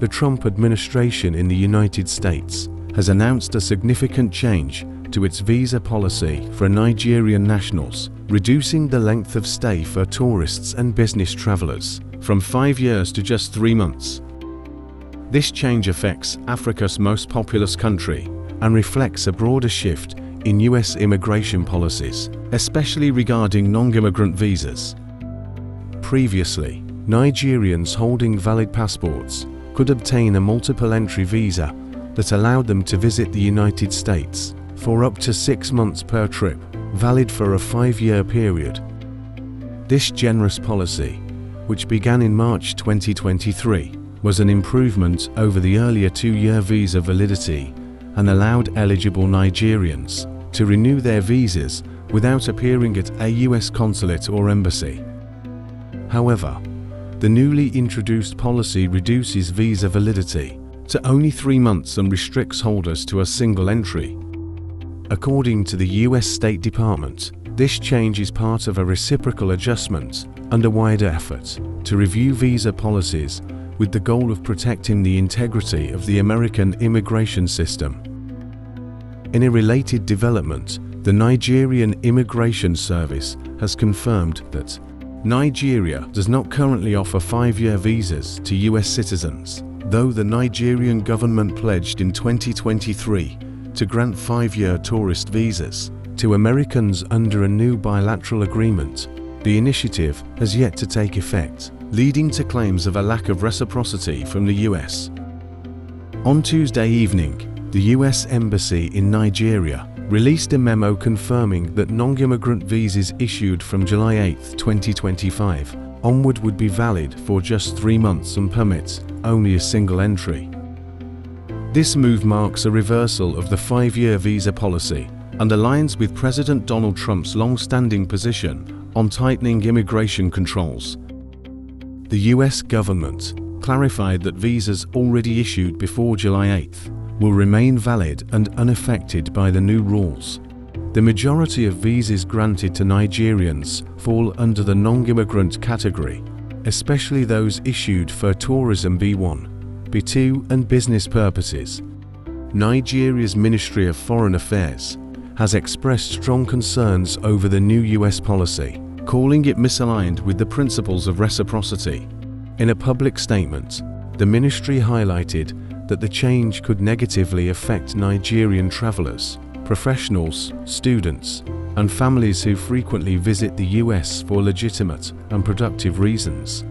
the Trump administration in the United States has announced a significant change to its visa policy for Nigerian nationals, reducing the length of stay for tourists and business travelers from 5 years to just 3 months. This change affects Africa's most populous country and reflects a broader shift in US immigration policies, especially regarding non-immigrant visas. Previously, Nigerians holding valid passports could obtain a multiple-entry visa that allowed them to visit the United States for up to 6 months per trip, valid for a 5-year period. This generous policy, which began in March 2023, was an improvement over the earlier 2-year visa validity and allowed eligible Nigerians to renew their visas without appearing at a US consulate or embassy. However, the newly introduced policy reduces visa validity to only 3 months and restricts holders to a single entry. According to the US State Department, this change is part of a reciprocal adjustment and a wider effort to review visa policies with the goal of protecting the integrity of the American immigration system. In a related development, the Nigerian Immigration Service has confirmed that Nigeria does not currently offer 5-year visas to US citizens, though the Nigerian government pledged in 2023 to grant 5-year tourist visas to Americans under a new bilateral agreement. The initiative has yet to take effect, leading to claims of a lack of reciprocity from the US. On Tuesday evening, the US Embassy in Nigeria released a memo confirming that non-immigrant visas issued from July 8, 2025 onward would be valid for just 3 months and permit only a single entry. This move marks a reversal of the 5-year visa policy and aligns with President Donald Trump's long-standing position on tightening immigration controls. The US government clarified that visas already issued before July 8th will remain valid and unaffected by the new rules. The majority of visas granted to Nigerians fall under the non-immigrant category, especially those issued for tourism B1, B2 and business purposes. Nigeria's Ministry of Foreign Affairs has expressed strong concerns over the new US policy, calling it misaligned with the principles of reciprocity. In a public statement, the ministry highlighted that the change could negatively affect Nigerian travelers, professionals, students, and families who frequently visit the US for legitimate and productive reasons.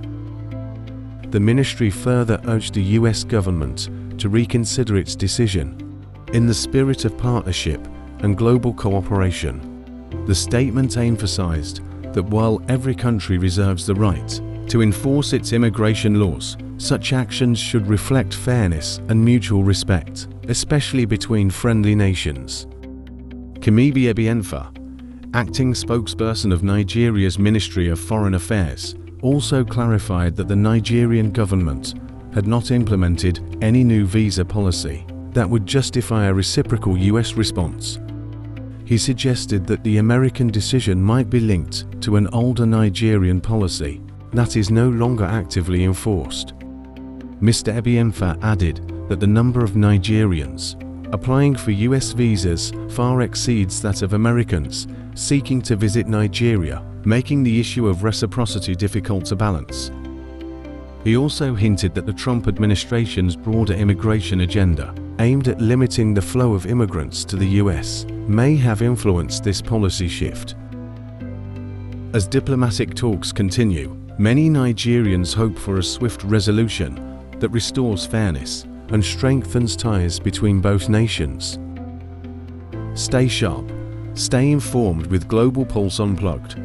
The ministry further urged the US government to reconsider its decision. In the spirit of partnership and global cooperation, the statement emphasized that while every country reserves the right to enforce its immigration laws, such actions should reflect fairness and mutual respect, especially between friendly nations. Kemibi Ebienfa, acting spokesperson of Nigeria's Ministry of Foreign Affairs, also clarified that the Nigerian government had not implemented any new visa policy that would justify a reciprocal US response. He suggested that the American decision might be linked to an older Nigerian policy that is no longer actively enforced. Mr. Ebienfa added that the number of Nigerians applying for US visas far exceeds that of Americans seeking to visit Nigeria, making the issue of reciprocity difficult to balance. He also hinted that the Trump administration's broader immigration agenda, aimed at limiting the flow of immigrants to the US, may have influenced this policy shift. As diplomatic talks continue, many Nigerians hope for a swift resolution that restores fairness and strengthens ties between both nations. Stay sharp, stay informed with Global Pulse Unplugged.